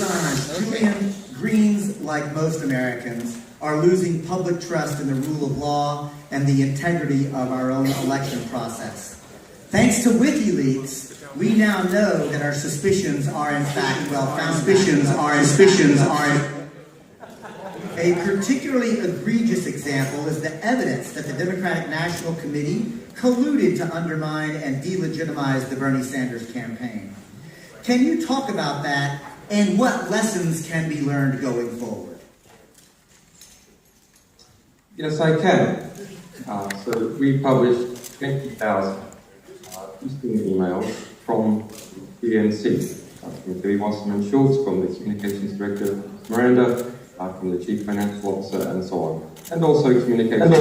Assange, Jullian, Greens, like most Americans, are losing public trust in the rule of law and the integrity of our own election process. Thanks to WikiLeaks, we now know that our suspicions are in fact well-founded. A particularly egregious example is the evidence that the Democratic National Committee colluded to undermine and delegitimize the Bernie Sanders campaign. Can you talk about that and what lessons can be learned going forward? Yes, I can. So we published 20,000 emails from the DNC, from David Cobb, from the Communications Director, Miranda, from the Chief Financial Officer, and so on. And also communications,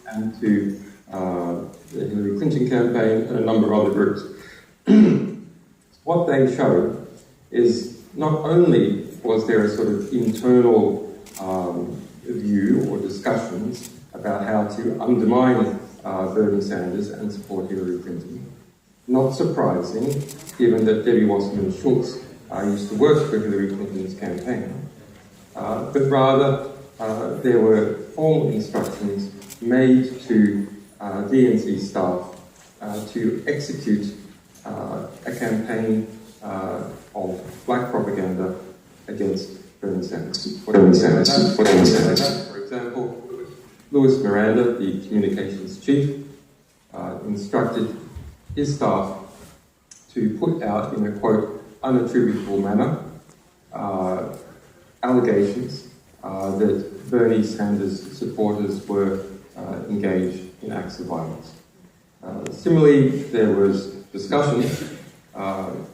and to the Hillary Clinton campaign and a number of other groups. What they show is not only was there a sort of internal view or discussions about how to undermine Bernie Sanders and support Hillary Clinton. Not surprising, given that Debbie Wasserman Schultz used to work for Hillary Clinton's campaign. But rather, there were formal instructions made to DNC staff to execute a campaign of black propaganda against Bernie Sanders. For example, Louis Miranda, the communications chief, instructed his staff to put out, in a quote, unattributable manner, allegations that Bernie Sanders supporters were engaged in acts of violence. Similarly, there was discussion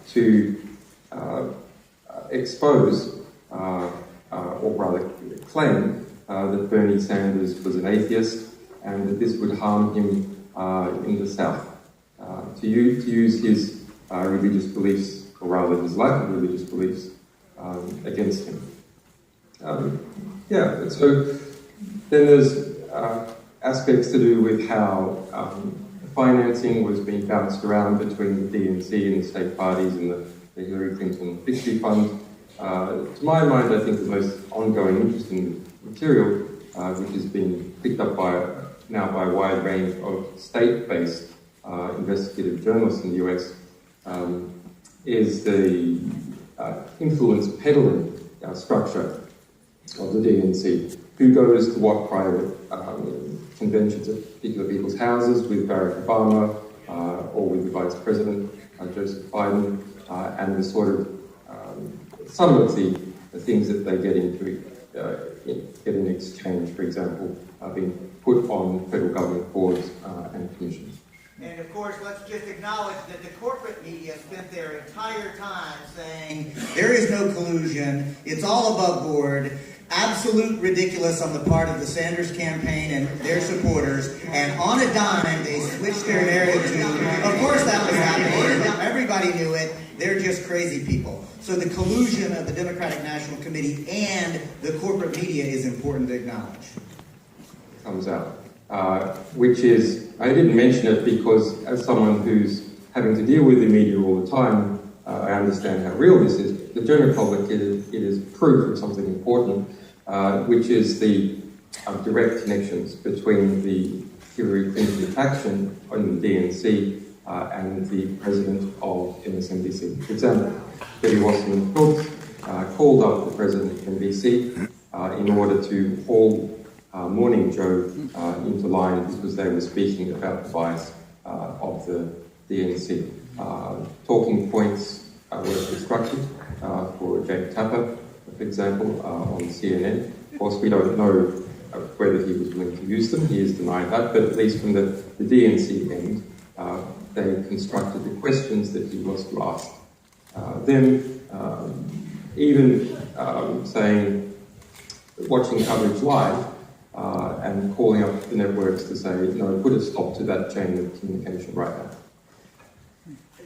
to expose, or rather claim, that Bernie Sanders was an atheist and that this would harm him in the South. To use his religious beliefs, or rather his lack of religious beliefs, against him. So then there's aspects to do with how financing was being bounced around between the DNC and the state parties and the Hillary Clinton Victory Fund. To my mind, I think the most ongoing interesting material, which has been picked up now by a wide range of state-based investigative journalists in the US, is the influence peddling structure of the DNC. Who goes to what private conventions at particular people's houses with Barack Obama or with the Vice President, Joseph Biden, and the sort of some of the things that they get into get in exchange, for example, being put on federal government boards and commissions. And of course, let's just acknowledge that the corporate media spent their entire time saying there is no collusion, it's all above board, absolute ridiculous on the part of the Sanders campaign and their supporters, and on a dime they switched their narrative to, of course that was happening, everybody knew it, they're just crazy people. So the collusion of the Democratic National Committee and the corporate media is important to acknowledge. Comes out. Which is, I didn't mention it because as someone who's having to deal with the media all the time, I understand how real this is. The general public, it is proof of something important, which is the direct connections between the Hillary Clinton faction on the DNC and the president of MSNBC. For example, Debbie Wasserman Schultz called up the president of NBC in order to haul Morning Joe into line because they were speaking about the bias of the DNC. Talking points were constructed for Jake Tapper, for example, on CNN. Of course, we don't know whether he was willing to use them. He has denied that, but at least from the DNC end, they constructed the questions that he was to ask. Even saying, watching coverage live, and calling up the networks to say, no, put a stop to that chain of communication right now.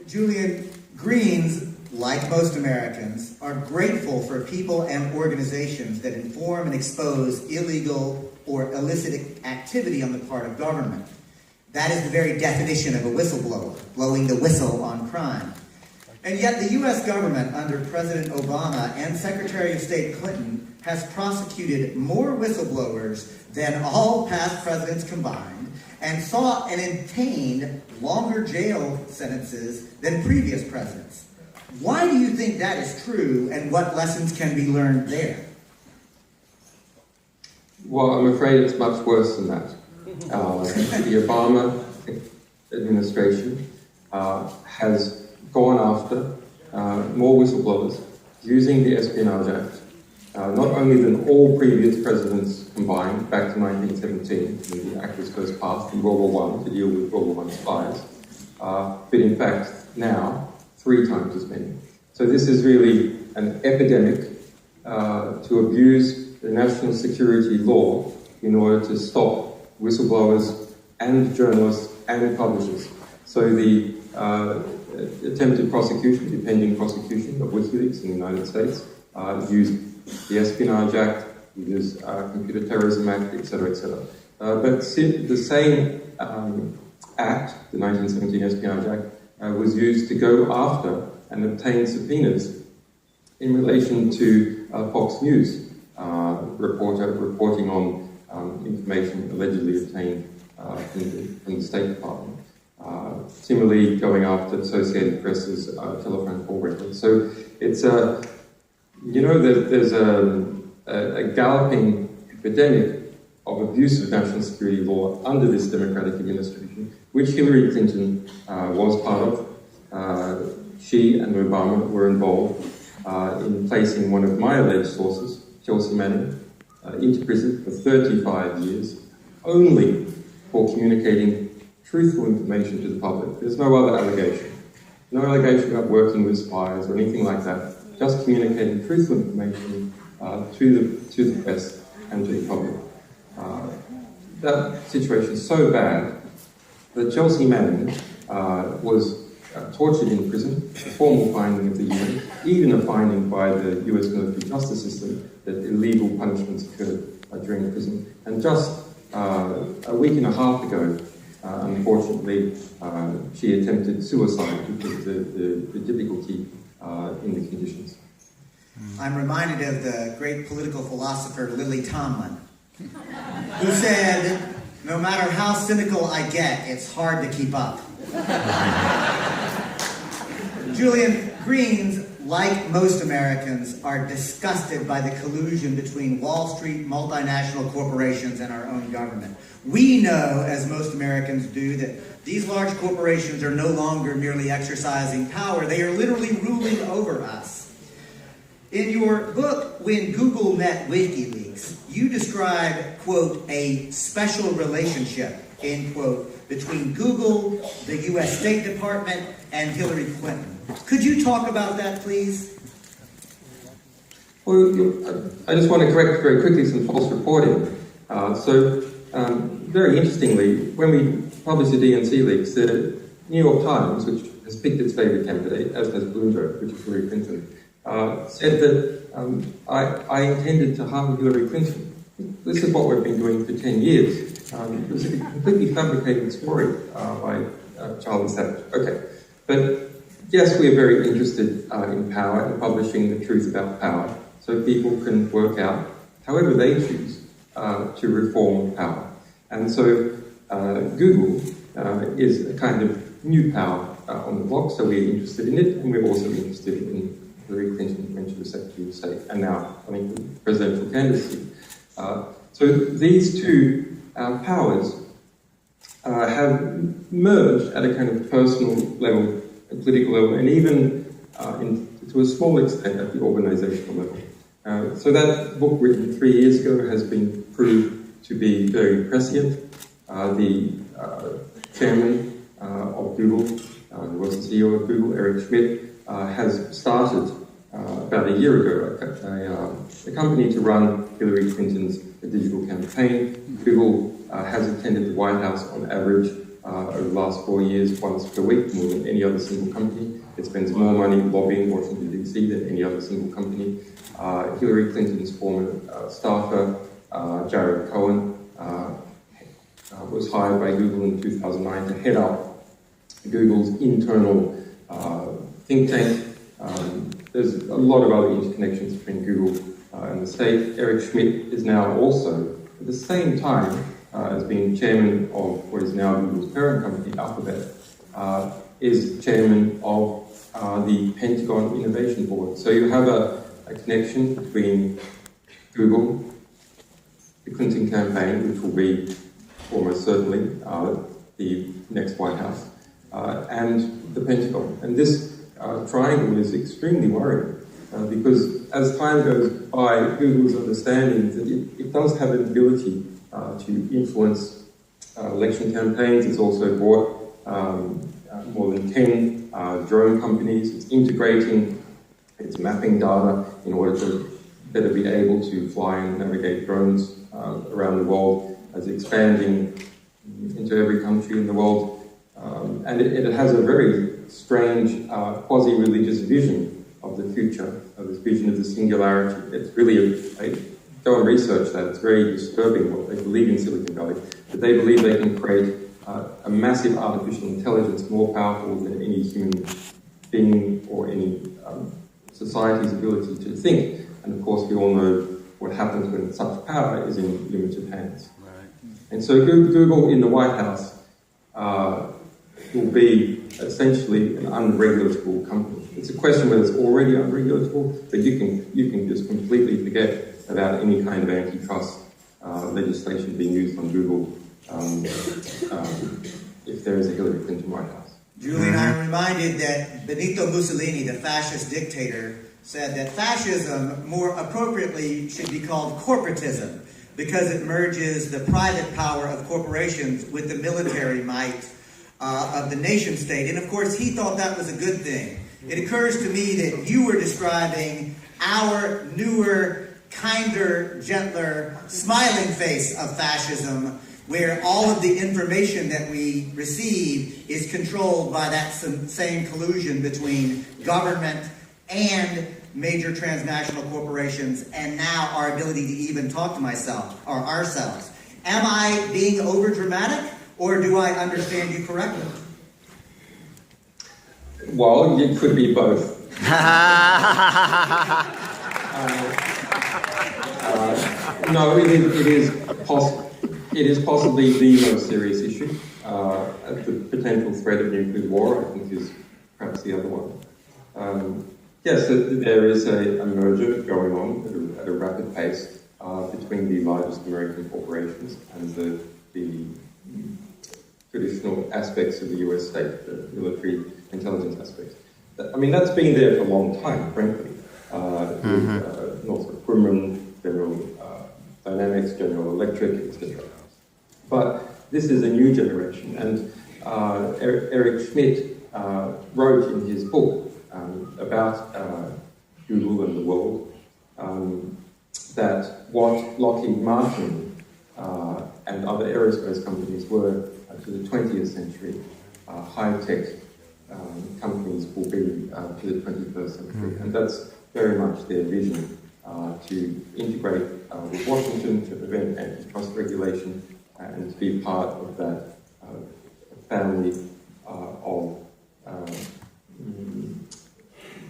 Jullian, Greens, like most Americans, are grateful for people and organizations that inform and expose illegal or illicit activity on the part of government. That is the very definition of a whistleblower, blowing the whistle on crime. And yet the U.S. government under President Obama and Secretary of State Clinton has prosecuted more whistleblowers than all past presidents combined and sought and obtained longer jail sentences than previous presidents. Why do you think that is true, and what lessons can be learned there? Well, I'm afraid it's much worse than that. The Obama administration has gone after more whistleblowers using the Espionage Act, not only than all previous presidents combined back to 1917, when the act was first passed in World War I to deal with World War I spies, but in fact now 3 times as many. So this is really an epidemic to abuse the national security law in order to stop whistleblowers and journalists and publishers. So the attempted prosecution, the pending prosecution of WikiLeaks in the United States used the Espionage Act, used Computer Terrorism Act, etc., etc. But the same act, the 1917 Espionage Act, was used to go after and obtain subpoenas in relation to Fox News reporter reporting on information allegedly obtained from the State Department. Similarly, going after Associated Press's telephone call records. So it's there's a galloping epidemic of abuse of national security law under this Democratic administration, which Hillary Clinton was part of. She and Obama were involved in placing one of my alleged sources, Chelsea Manning, into prison for 35 years, only for communicating truthful information to the public. There's no other allegation. No allegation about working with spies or anything like that. Just communicating truthful information to the press and to the public. That situation is so bad that Chelsea Manning was tortured in prison, a formal finding of the UN, even a finding by the US military justice system that illegal punishments occurred during prison. And just a week and a half ago, unfortunately, she attempted suicide due to the difficulty in the conditions. I'm reminded of the great political philosopher Lily Tomlin, who said, "No matter how cynical I get, it's hard to keep up." Jullian, Greens, like most Americans, are disgusted by the collusion between Wall Street multinational corporations and our own government. We know, as most Americans do, that these large corporations are no longer merely exercising power. They are literally ruling over us. In your book, When Google Met WikiLeaks, you describe, quote, a special relationship, end quote, between Google, the U.S. State Department, and Hillary Clinton. Could you talk about that, please? Well, I just want to correct very quickly some false reporting. Very interestingly, when we published the DNC leaks, the New York Times, which has picked its favorite candidate, as has Bloomberg, which is Hillary Clinton, said that I intended to harm Hillary Clinton. This is what we've been doing for 10 years. It was a completely fabricated story by Charles Savage. Okay, but yes, we are very interested in power and publishing the truth about power so people can work out however they choose to reform power. And so Google is a kind of new power on the block, so we're interested in it, and we're also interested in Hillary Clinton when she was Secretary of State, and now I think the presidential candidacy. So these two powers have merged at a kind of personal level, a political level, and even to a small extent at the organizational level. So that book written 3 years ago has been proved to be very prescient. The chairman of Google, who was the CEO of Google, Eric Schmidt, has started about a year ago a company to run Hillary Clinton's digital campaign. Google has attended the White House on average over the last 4 years, once per week, more than any other single company. It spends more money lobbying Washington, D.C. than any other single company. Hillary Clinton's former staffer, Jared Cohen, was hired by Google in 2009 to head up Google's internal think tank. There's a lot of other interconnections between Google and the state. Eric Schmidt is now also, at the same time as being chairman of what is now Google's parent company, Alphabet, is chairman of the Pentagon Innovation Board. So you have a connection between Google, the Clinton campaign, which will be almost certainly the next White House, and the Pentagon. And this triangle is extremely worrying because as time goes by, Google's understanding that it does have an ability to influence election campaigns. It's also bought more than 10 drone companies. It's integrating its mapping data in order to better be able to fly and navigate drones around the world, as expanding into every country in the world. And it has a very strange quasi-religious vision of the future, of this vision of the singularity. It's really, go and research that, it's very disturbing what they believe in Silicon Valley, that they believe they can create a massive artificial intelligence more powerful than any human being or any society's ability to think. And of course we all know what happens when such power is in limited hands. Right. And so Google in the White House will be essentially an unregulatable company. It's a question whether it's already unregulatable, but you can just completely forget about any kind of antitrust legislation being used on Google if there is a Hillary Clinton White House. Jullian, I'm reminded that Benito Mussolini, the fascist dictator, said that fascism, more appropriately, should be called corporatism because it merges the private power of corporations with the military might of the nation state. And of course, he thought that was a good thing. It occurs to me that you were describing our newer, kinder, gentler, smiling face of fascism, where all of the information that we receive is controlled by that same collusion between government and major transnational corporations, and now our ability to even talk to myself or ourselves. Am I being overdramatic, or do I understand you correctly? Well, it could be both. No, it is possibly the most serious issue. The potential threat of nuclear war, I think, is perhaps the other one. Yes, there is a merger going on at a rapid pace between the largest American corporations and the traditional aspects of the US state, the military intelligence aspects. I mean, that's been there for a long time, frankly. With Northrop Grumman, General Dynamics, General Electric, etc. But this is a new generation, and Eric Schmidt wrote in his book about Google and the world that what Lockheed Martin and other aerospace companies were to the 20th century, high-tech companies will be to the 21st century. And that's very much their vision, to integrate with Washington to prevent antitrust regulation and to be part of that family of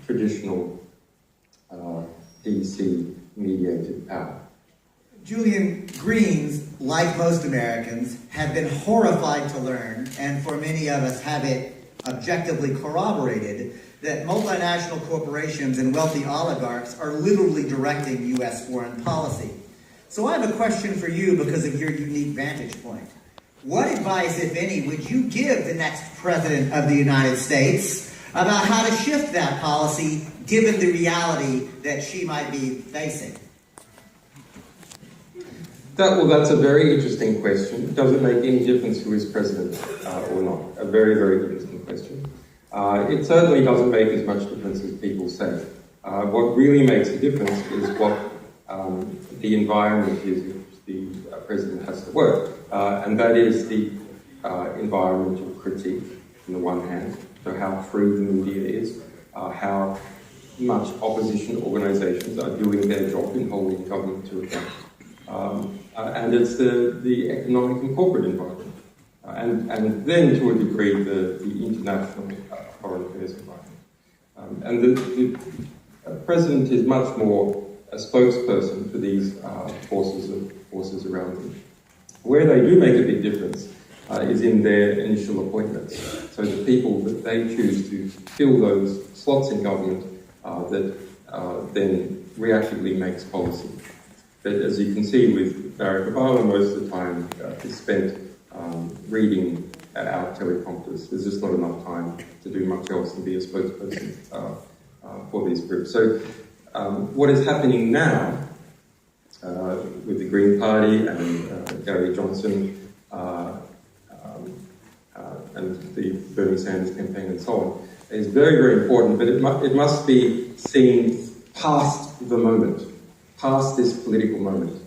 traditional DC-mediated power. Jullian, Greens, like most Americans, have been horrified to learn, and for many of us have it objectively corroborated, that multinational corporations and wealthy oligarchs are literally directing U.S. foreign policy. So I have a question for you because of your unique vantage point. What advice, if any, would you give the next president of the United States about how to shift that policy given the reality that she might be facing? That's a very interesting question. Does it make any difference who is president or not? A very, very interesting question. It certainly doesn't make as much difference as people say. What really makes a difference is what the environment is in which the president has to work. And that is the environment of critique, on the one hand, so how free the media is, how much opposition organisations are doing their job in holding government to account. And it's the economic and corporate environment. And then, to a degree, the international foreign affairs environment. And the president is much more a spokesperson for these forces around them. Where they do make a big difference is in their initial appointments. So the people that they choose to fill those slots in government that then reactively makes policy. But as you can see with Barack Obama, most of the time is spent reading out teleprompters. There's just not enough time to do much else and be a spokesperson for these groups. So what is happening now with the Green Party and Gary Johnson and the Bernie Sanders campaign and so on is very, very important, but it must be seen past the moment, past this political moment.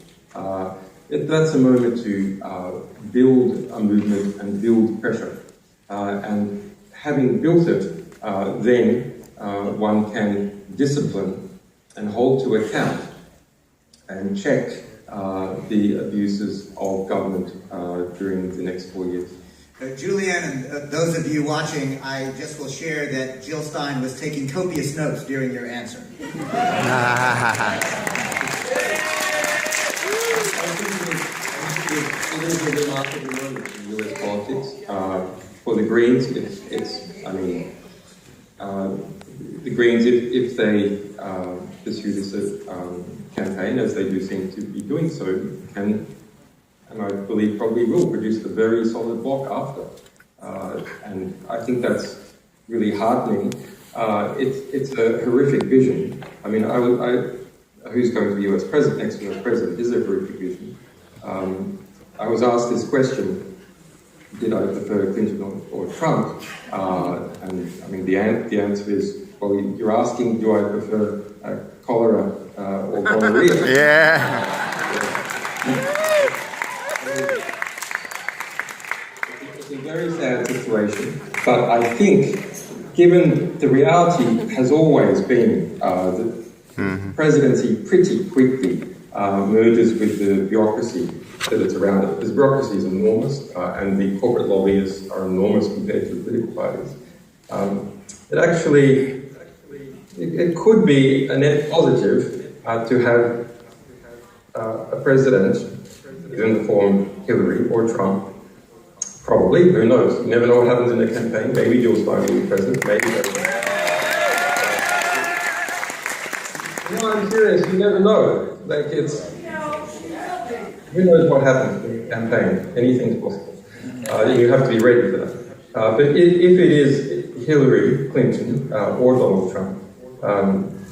That's a moment to build a movement and build pressure. And having built it, then one can discipline and hold to account and check the abuses of government during the next 4 years. Jullian, and those of you watching, I just will share that Jill Stein was taking copious notes during your answer. It is a remarkable moment in US politics. For the Greens, the Greens, if they pursue this campaign, as they do seem to be doing so, can, and I believe probably will, produce a very solid bloc after. And I think that's really heartening. It's a horrific vision. I mean, who's going to be US president, next US president, is a horrific vision. I was asked this question, did I prefer Clinton or Trump? And I mean, the answer is, well, you're asking, do I prefer cholera or gonorrhea? Yeah. It's a very sad situation, but I think, given the reality has always been the presidency pretty quickly merges with the bureaucracy that it's around it, because bureaucracy is enormous and the corporate lobbyists are enormous compared to the political parties. It could be a net positive to have a president, either in the form of Hillary or Trump, probably, who knows? You never know what happens in a campaign. Maybe Jill Stein will be president, maybe no, I'm serious, you never know. Like, who knows what happens in a campaign? Anything's possible. You have to be ready for that. But if it is Hillary Clinton or Donald Trump,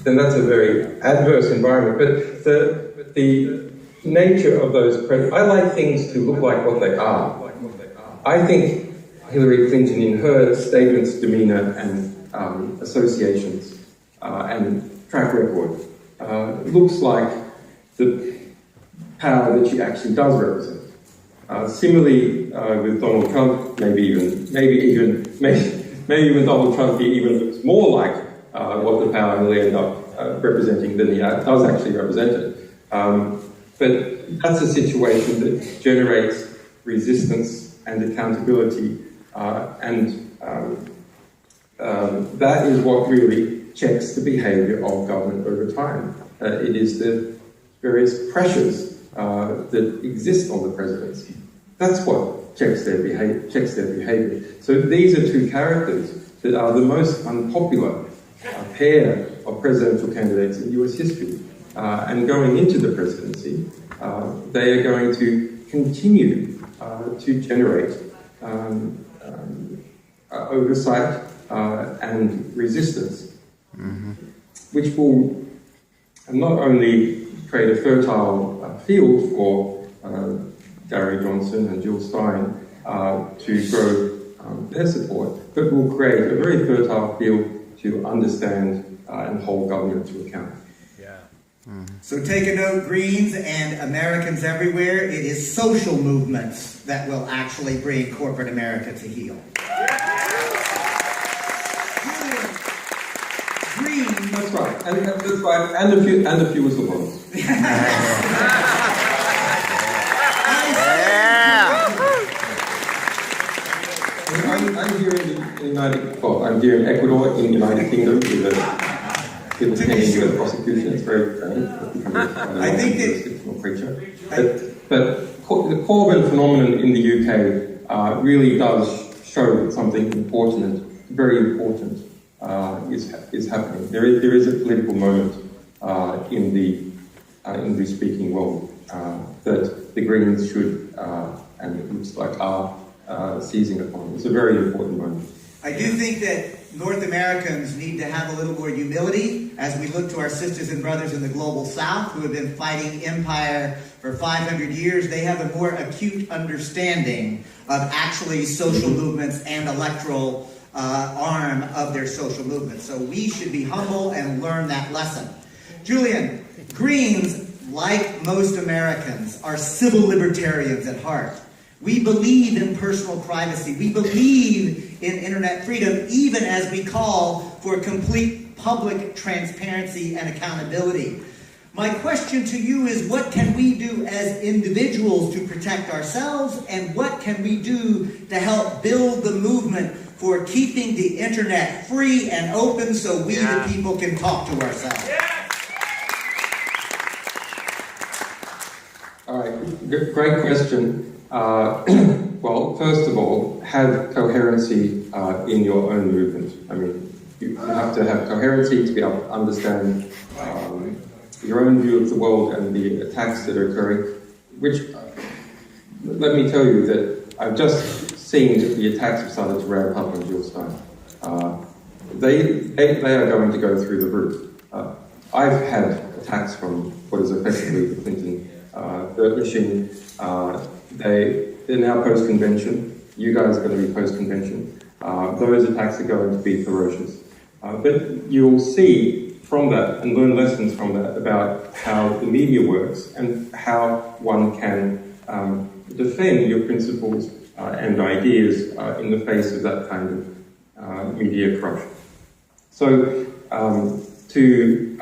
then that's a very adverse environment. But the nature of those presidents, I like things to look like what they are. I think Hillary Clinton, in her statements, demeanour, and associations and track record, looks like the power that she actually does represent. Similarly, with Donald Trump, maybe even Donald Trump even looks more like what the power he'll end up representing than he does actually represent it. But that's a situation that generates resistance and accountability, and that is what really checks the behaviour of government over time. It is the various pressures that exist on the presidency. That's what checks their behaviour. So these are two characters that are the most unpopular pair of presidential candidates in US history. And going into the presidency, they are going to continue to generate oversight and resistance, which will not only create a fertile field for Gary Johnson and Jill Stein to grow their support, but will create a very fertile field to understand and hold government to account. So take a note, Greens and Americans everywhere, it is social movements that will actually bring corporate America to heel. Greens. That's right, and a few whistleblowers. I'm here I'm here in Ecuador, in the United Kingdom, with a pending US prosecution. It's very strange. I think that creature. But the Corbyn phenomenon in the UK really does show something important, very important, is happening. There is a political moment in the English speaking world that the Greens should, and it looks like are, seizing upon. It's a very important moment. I do think that North Americans need to have a little more humility as we look to our sisters and brothers in the global South who have been fighting empire for 500 years. They have a more acute understanding of actually social movements and electoral arm of their social movements. So we should be humble and learn that lesson. Jullian, Greens, like most Americans, are civil libertarians at heart. We believe in personal privacy. We believe in internet freedom, even as we call for complete public transparency and accountability. My question to you is, what can we do as individuals to protect ourselves, and what can we do to help build the movement for keeping the internet free and open so we, the people, can talk to ourselves? All right, great question. Well, first of all, have coherency in your own movement. I mean, you have to have coherency to be able to understand your own view of the world and the attacks that are occurring, which, let me tell you that I've just seen that the attacks have started to ramp up on Jill Stein. They are going to go through the roof. I've had attacks from what is effectively the Clinton Dirt Machine. They're now post-convention. You guys are going to be post-convention. Those attacks are going to be ferocious. But you'll see from that and learn lessons from that about how the media works and how one can defend your principles and ideas in the face of that kind of media crush. So to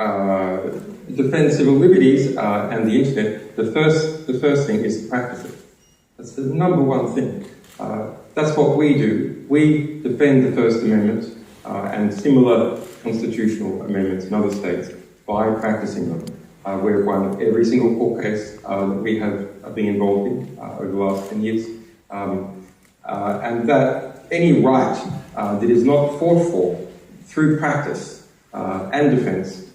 defend civil liberties and the internet, the first thing is to practice it. That's the number one thing. That's what we do. We defend the First Amendment and similar constitutional amendments in other states by practicing them. We've won every single court case that we have been involved in over the last 10 years. And that any right that is not fought for through practice and defence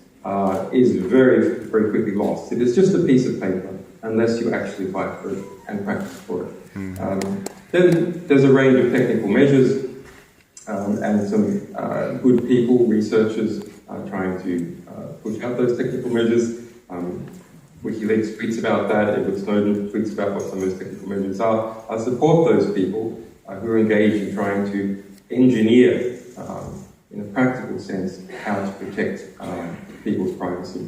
is very, very quickly lost. It is just a piece of paper unless you actually fight for it and practice for it. Then there's a range of technical measures and some good people, researchers, trying to push out those technical measures. WikiLeaks tweets about that, Edward Snowden tweets about what some of those technical measures are. I support those people who are engaged in trying to engineer, in a practical sense, how to protect people's privacy.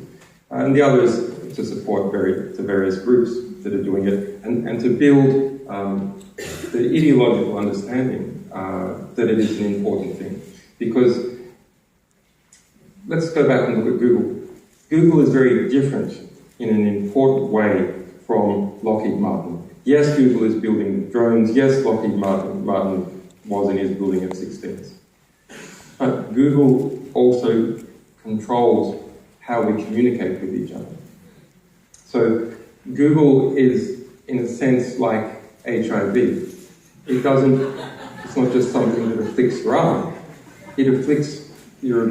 And the other is to support the various groups that are doing it and to build the ideological understanding that it is an important thing. Because let's go back and look at Google. Google is very different in an important way from Lockheed Martin. Yes, Google is building drones. Yes, Lockheed Martin was and is building F-16s. But Google also controls how we communicate with each other. So Google is, in a sense, like HIV. It's not just something that afflicts your arm. It afflicts your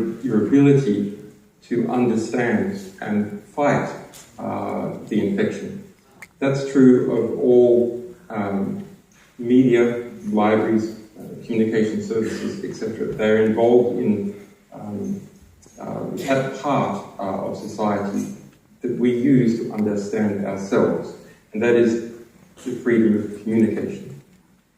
ability to understand and fight the infection. That's true of all media, libraries, communication services, etc. They're involved in that part of society that we use to understand ourselves, and that is the freedom of communication.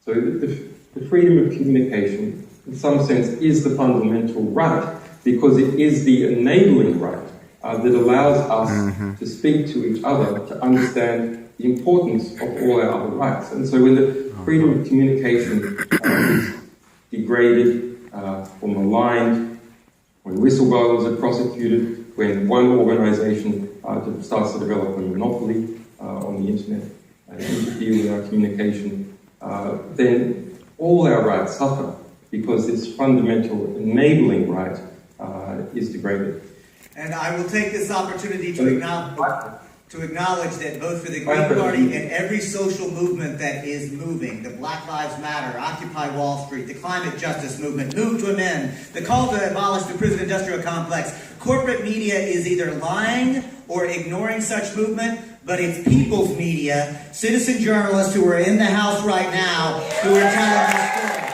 So the freedom of communication, in some sense, is the fundamental right, because it is the enabling right that allows us to speak to each other, to understand the importance of all our other rights. And so when the freedom of communication is degraded or maligned, when whistleblowers are prosecuted, when one organisation starts to develop a monopoly on the internet and interfere with our communication, then all our rights suffer. because this fundamental enabling right is degraded. And I will take this opportunity to acknowledge that both for the Green Party and every social movement that is moving, the Black Lives Matter, Occupy Wall Street, the climate justice movement, Move to Amend, the call to abolish the prison industrial complex, corporate media is either lying or ignoring such movement, but it's people's media, citizen journalists who are in the House right now who are telling the story.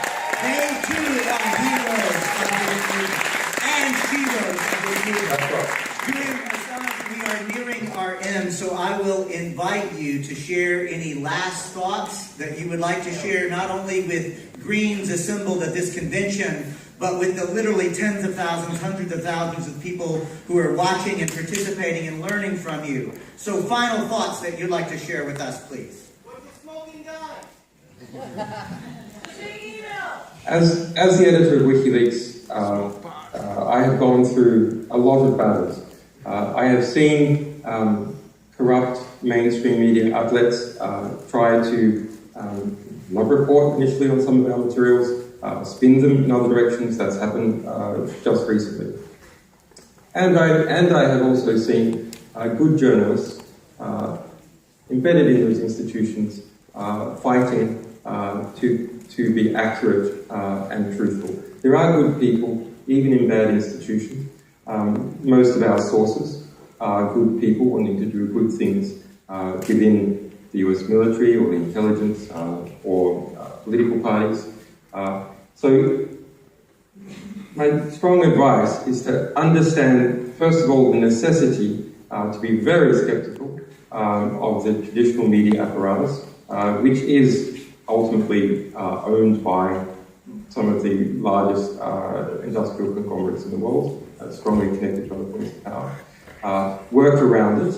They too are heroes of this movement and heroes of this movement. That's right. Jullian, we are nearing our end, so I will invite you to share any last thoughts that you would like to share, not only with Greens assembled at this convention, but with the literally tens of thousands, hundreds of thousands of people who are watching and participating and learning from you. So final thoughts that you'd like to share with us, please. What's the smoking gun? As the editor of WikiLeaks, I have gone through a lot of battles. I have seen corrupt mainstream media outlets try to not report initially on some of our materials, spin them in other directions. That's happened just recently. And I have also seen good journalists embedded in those institutions fighting to be accurate and truthful. There are good people, even in bad institutions. Most of our sources are good people wanting to do good things within the US military or the intelligence or political parties. So my strong advice is to understand, first of all, the necessity to be very skeptical of the traditional media apparatus, which is ultimately owned by some of the largest industrial conglomerates in the world, strongly connected to other points of power. Work around it,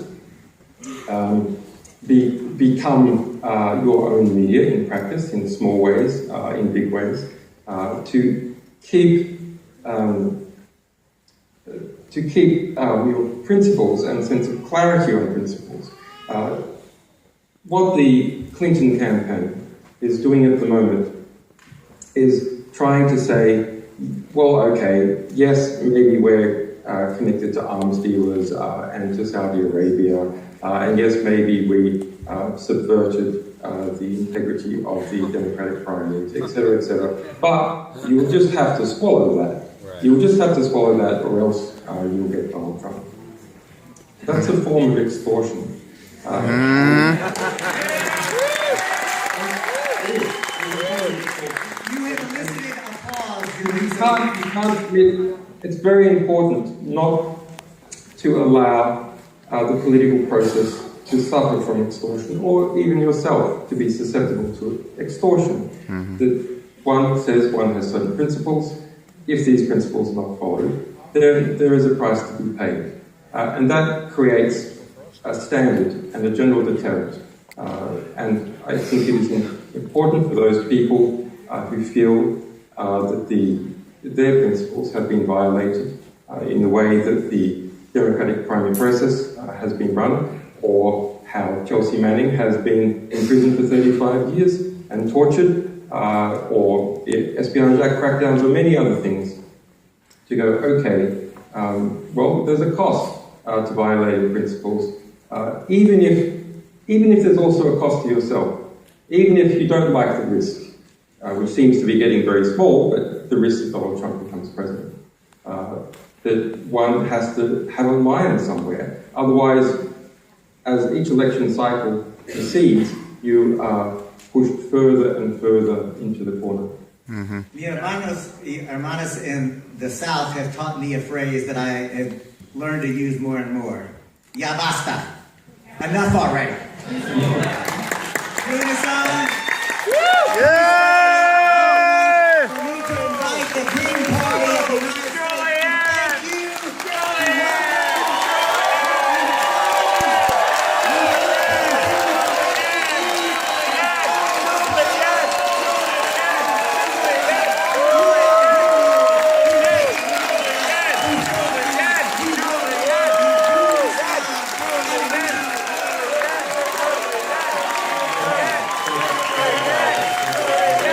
become your own media in practice, in small ways, in big ways, to keep your principles and sense of clarity on principles. What the Clinton campaign is doing at the moment is trying to say, well, okay, yes, maybe we're connected to arms dealers and to Saudi Arabia, and yes, maybe we subverted the integrity of the democratic primaries, etc., etc. But you'll just have to swallow that. Right. You'll just have to swallow that, or else you'll get Donald Trump. That's a form of extortion. It's very important not to allow the political process to suffer from extortion, or even yourself to be susceptible to extortion. That one says one has certain principles. If these principles are not followed, there is a price to be paid. And that creates a standard and a general deterrent. And I think it is important for those people who feel that their principles have been violated in the way that the democratic primary process has been run, or how Chelsea Manning has been in prison for 35 years and tortured, or Espionage Act crackdowns, or many other things, to go, okay, well, there's a cost to violating principles, even if there's also a cost to yourself, even if you don't like the risk, which seems to be getting very small, but the risk that Donald Trump becomes president. That one has to have a line somewhere. Otherwise, as each election cycle proceeds, you are pushed further and further into the corner. Mi hermanos in the South have taught me a phrase that I have learned to use more and more. Ya basta. Enough already. Jullian Assange. For me to invite the Green Party of the United States. Thank you.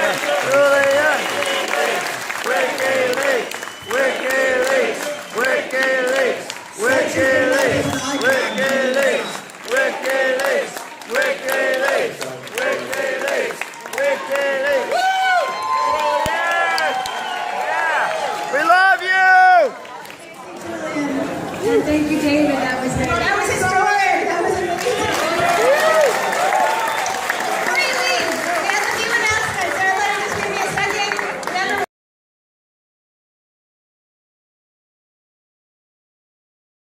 And thank you, David. That was